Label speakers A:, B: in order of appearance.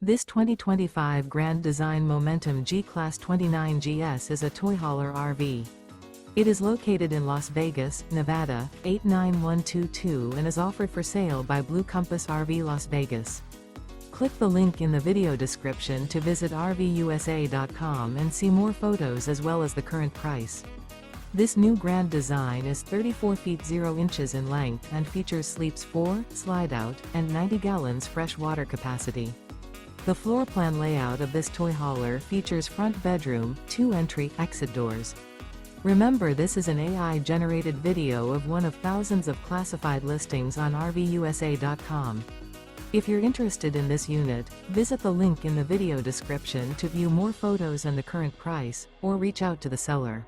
A: This 2025 Grand Design Momentum G-Class 29GS is a toy hauler RV. It is located in Las Vegas, Nevada, 89122 and is offered for sale by Blue Compass RV Las Vegas. Click the link in the video description to visit RVUSA.com and see more photos as well as the current price. This new grand design is 34 feet 0 inches in length and features sleeps 4, slide-out, and 90 gallons fresh water capacity. The floor plan layout of this toy hauler features front bedroom, 2 entry/exit doors. Remember, this is an AI-generated video of one of thousands of classified listings on RVUSA.com. If you're interested in this unit, visit the link in the video description to view more photos and the current price, or reach out to the seller.